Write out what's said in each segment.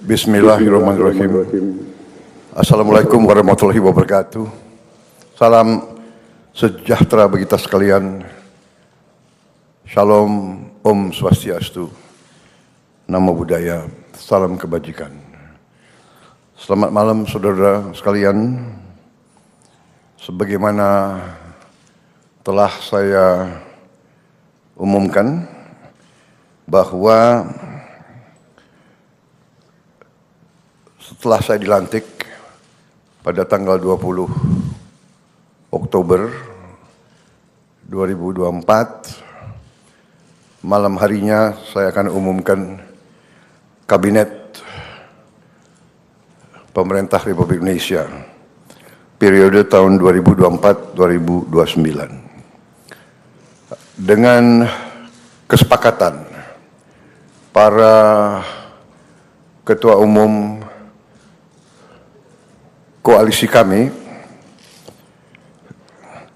Bismillahirrahmanirrahim. Assalamualaikum warahmatullahi wabarakatuh. Salam sejahtera bagi kita sekalian. Shalom, Om Swastiastu, Namo Buddhaya, salam kebajikan. Selamat malam saudara sekalian. Sebagaimana telah saya umumkan bahwa setelah saya dilantik pada tanggal 20 Oktober 2024, malam harinya saya akan umumkan Kabinet Pemerintah Republik Indonesia periode tahun 2024-2029. Dengan kesepakatan para ketua umum koalisi kami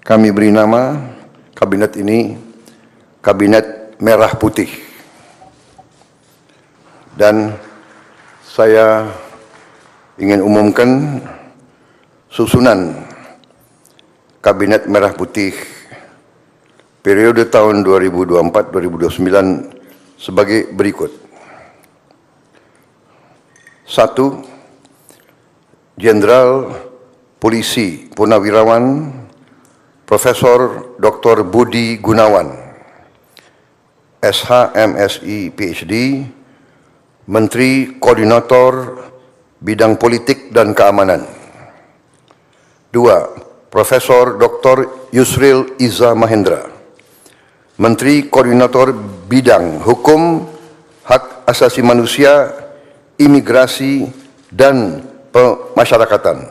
beri nama kabinet ini Kabinet Merah Putih. Dan saya ingin umumkan susunan Kabinet Merah Putih periode tahun 2024-2029 sebagai berikut. 1. Jenderal Polisi Purnawirawan Profesor Dr. Budi Gunawan, SH, MSI, PhD, Menteri Koordinator Bidang Politik dan Keamanan. 2. Profesor Dr. Yusril Iza Mahendra, Menteri Koordinator Bidang Hukum, Hak Asasi Manusia, Imigrasi, dan Pemasyarakatan.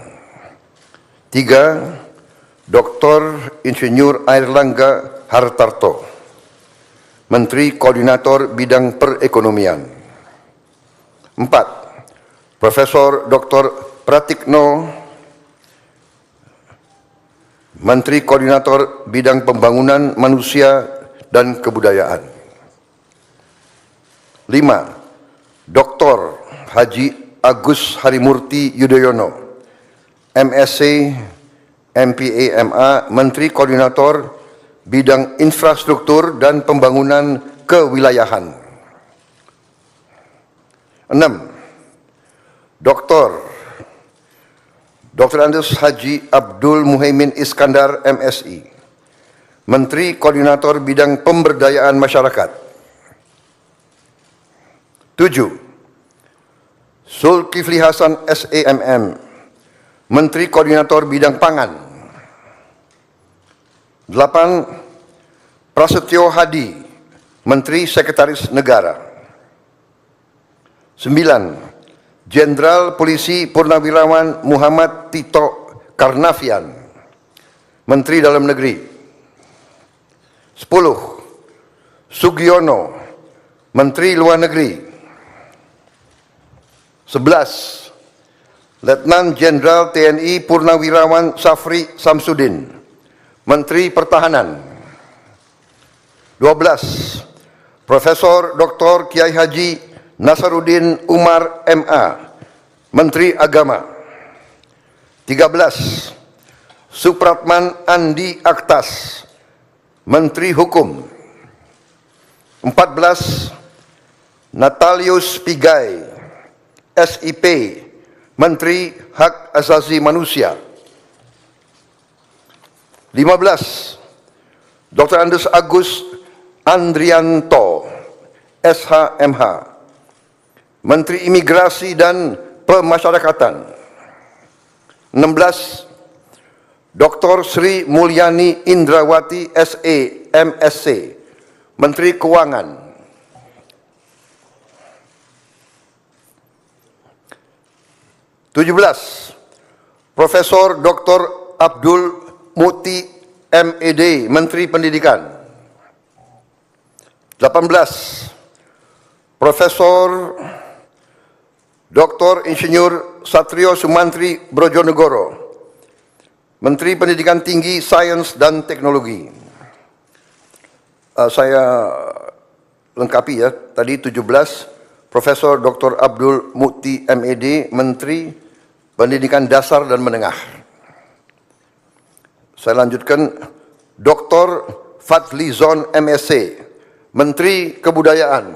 3. Dr. Insinyur Airlangga Hartarto, Menteri Koordinator Bidang Perekonomian. 4. Profesor Dr. Pratikno, Menteri Koordinator Bidang Pembangunan Manusia dan Kebudayaan. 5. Dr. Haji Agus Harimurti Yudhoyono, MSc, MPA, MA, Menteri Koordinator Bidang Infrastruktur dan Pembangunan Kewilayahan. 6. Dr. Andes Haji Abdul Muhaimin Iskandar, MSI, Menteri Koordinator Bidang Pemberdayaan Masyarakat. 7. Zulkifli Hasan, SAMM, Menteri Koordinator Bidang Pangan. 8. Prasetyo Hadi, Menteri Sekretaris Negara. 9. Jenderal Polisi Purnawirawan Muhammad Tito Karnavian, Menteri Dalam Negeri. 10. Sugiono, Menteri Luar Negeri. 11. Letnan Jenderal TNI Purnawirawan Safri Samsudin, Menteri Pertahanan. 12. Profesor Dr. Kiai Haji Nasaruddin Umar, MA, Menteri Agama. 13. Supratman Andi Aktas, Menteri Hukum. 14. Natalius Pigai, SIP, Menteri Hak Asasi Manusia. 15. Dr. Andes Agus Andrianto, SHMH, Menteri Imigrasi dan Pemasyarakatan. 16. Dr. Sri Mulyani Indrawati, SE, MSc, Menteri Keuangan. 17. Profesor Dr. Abdul Muti, MED, Menteri Pendidikan. 18. Profesor Dr. Insinyur Satrio Sumantri Brojonegoro, Menteri Pendidikan Tinggi, Sains dan Teknologi. Saya lengkapi ya, tadi 17 Profesor Dr. Abdul Mukti MED, Menteri Pendidikan Dasar dan Menengah. Saya lanjutkan Dr. Fadlizon MSc, Menteri Kebudayaan.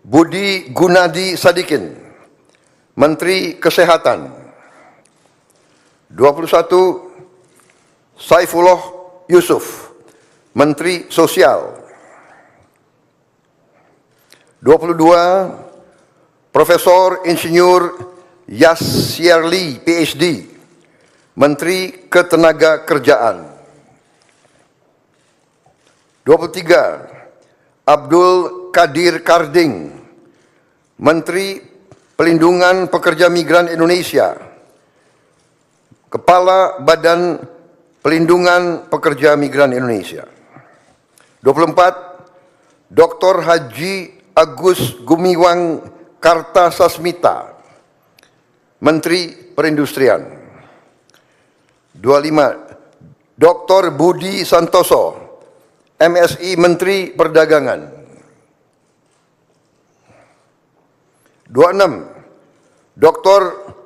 Budi Gunadi Sadikin, Menteri Kesehatan. 21 Saifullah Yusuf, Menteri Sosial. 22 Profesor Insinyur Yasyarli PhD, Menteri Ketenagakerjaan. 23 Abdul Qadir Karding, Menteri Pelindungan Pekerja Migran Indonesia, Kepala Badan Pelindungan Pekerja Migran Indonesia. 24 Dr. Haji Agus Gumiwang Kartasasmita, Menteri Perindustrian. 25 Dr. Budi Santoso, MSI, Menteri Perdagangan. 26 Dr.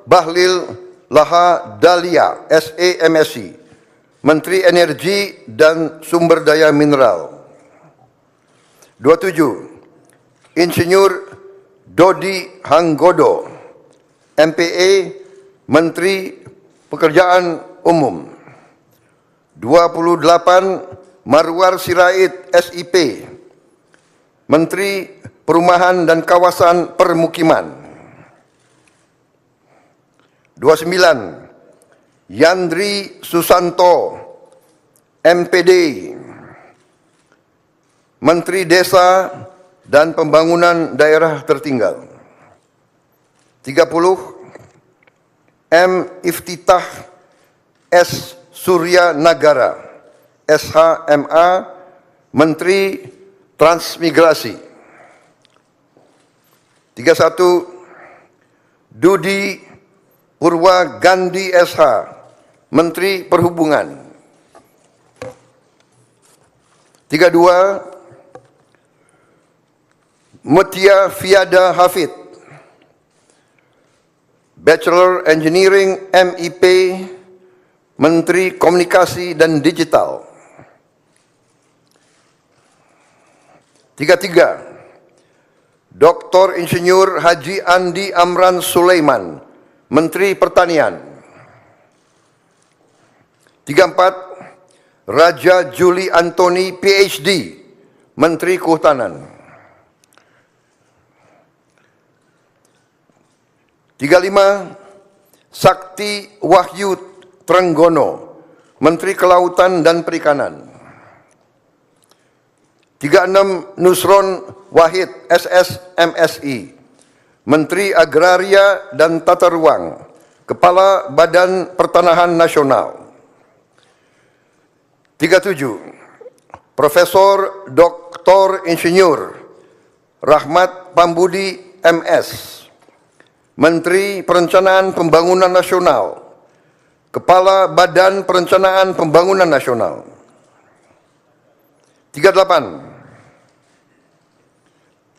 Bahlil Laha Dalia, SE, MSI, Menteri Energi dan Sumber Daya Mineral. 27 Insinyur Dodi Hanggodo, MPE, Menteri Pekerjaan Umum. 28 Marwar Sirait, SIP, Menteri Perumahan dan Kawasan Permukiman. 29 Yandri Susanto, MPD, Menteri Desa dan Pembangunan Daerah Tertinggal. 30 M. Iftitah S. Surya Nagara, SHMA, Menteri Transmigrasi. 31 Dudi Purwa Gandhi SH, Menteri Perhubungan. 32 Mutia Fiada Hafid, Bachelor Engineering, MIP, Menteri Komunikasi dan Digital. 33 Dr. Insinyur Haji Andi Amran Sulaiman, Menteri Pertanian. 34 Raja Juli Antoni, PhD, Menteri Kehutanan. 35 Sakti Wahyu Trenggono, Menteri Kelautan dan Perikanan. 36 Nusron Wahid, SS, MSI, Menteri Agraria dan Tata Ruang, Kepala Badan Pertanahan Nasional. 37 Profesor Dr. Insinyur Rahmat Pambudi, MS, Menteri Perencanaan Pembangunan Nasional, Kepala Badan Perencanaan Pembangunan Nasional. 38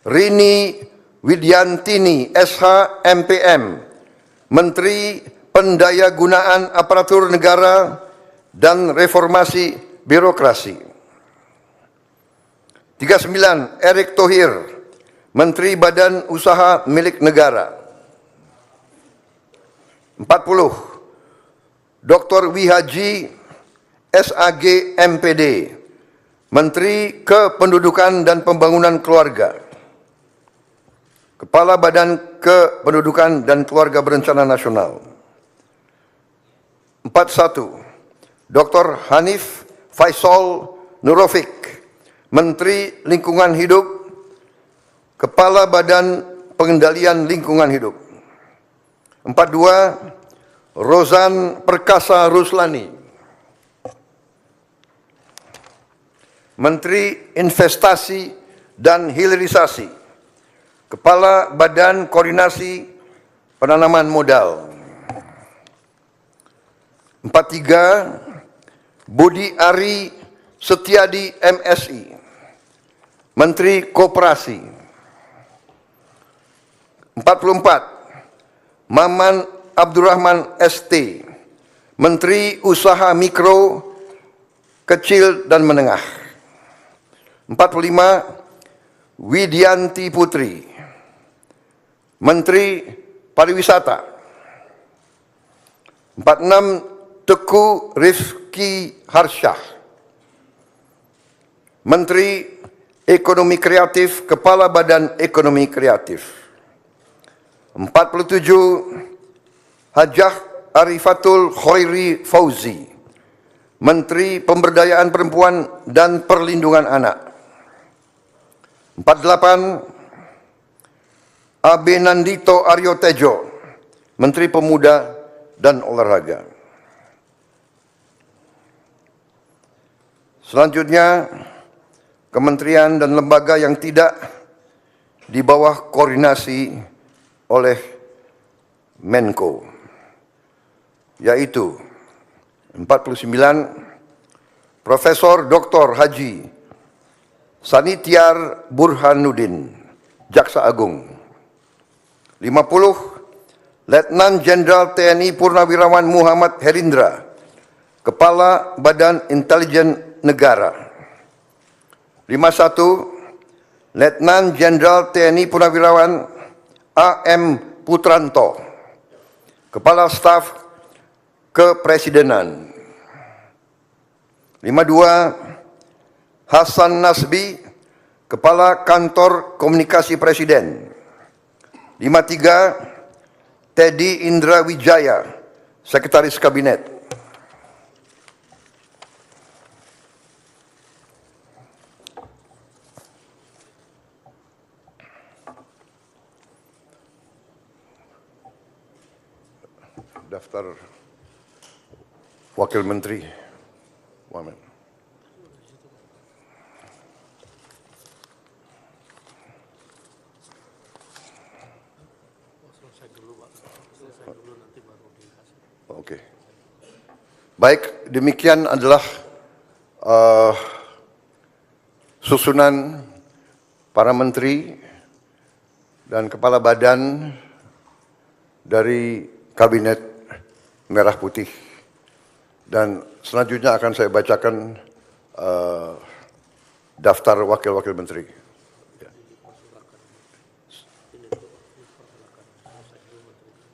Rini Widyantini, SH, MPM, Menteri Pendayagunaan Aparatur Negara dan Reformasi Birokrasi. 39 Erick Thohir, Menteri Badan Usaha Milik Negara. 40 Dr. Wihaji SAG, MPD, Menteri Kependudukan dan Pembangunan Keluarga, Kepala Badan Kependudukan dan Keluarga Berencana Nasional. 41 Dr. Hanif Faisal Nurofik, Menteri Lingkungan Hidup, Kepala Badan Pengendalian Lingkungan Hidup. 42 Rozan Perkasa Ruslani, Menteri Investasi dan Hilirisasi, Kepala Badan Koordinasi Penanaman Modal. 43 Budi Ari Setiadi MSI, Menteri Koperasi. 44, Maman Abdurrahman ST, Menteri Usaha Mikro, Kecil dan Menengah. 45, Widianti Putri, Menteri Pariwisata. 46, Teguh Rifki Harsyah, Menteri Ekonomi Kreatif, Kepala Badan Ekonomi Kreatif. 47, Hajah Arifatul Khairi Fauzi, Menteri Pemberdayaan Perempuan dan Perlindungan Anak. 48, Abe Nandito Aryo Tejo, Menteri Pemuda dan Olahraga. Selanjutnya, kementerian dan lembaga yang tidak di bawah koordinasi oleh Menko, yaitu 49, Profesor Dr. Haji Sanitiar Burhanuddin, Jaksa Agung. 50, Letnan Jenderal TNI Purnawirawan Muhammad Herindra, Kepala Badan Intelijen Negara. 51, Letnan Jenderal TNI Purnawirawan A.M. Putranto, Kepala Staf Kepresidenan. 52, Hasan Nasbi, Kepala Kantor Komunikasi Presiden. 53, Teddy Indra Wijaya, Sekretaris Kabinet. Daftar Wakil Menteri. Wamen. Oke. Baik, demikian adalah susunan para menteri dan kepala badan dari Kabinet Merah Putih, dan selanjutnya akan saya bacakan daftar wakil-wakil menteri.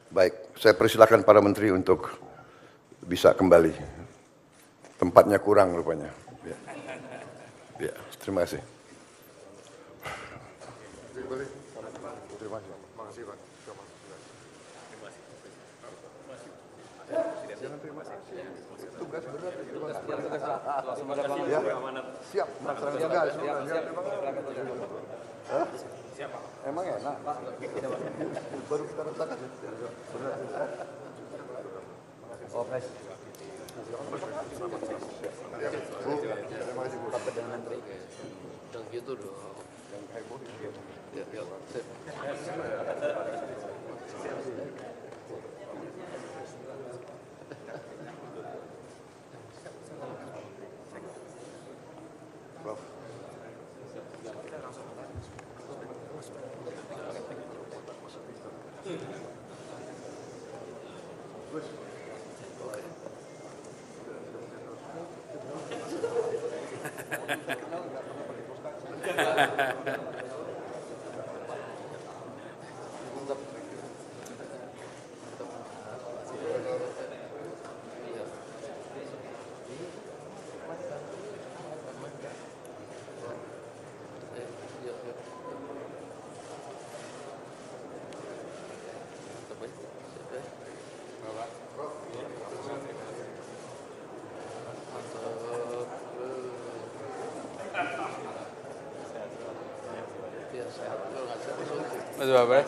Baik, saya persilakan para menteri untuk bisa kembali. Tempatnya kurang rupanya. Ya, terima kasih. Ya, siap, emang enak. Baru kita rasakan. Oh, guys. Terima kasih, Bu. Dengan menteri. Yang gitu dong. Yang heboh. Ya, ya. Mas Babas.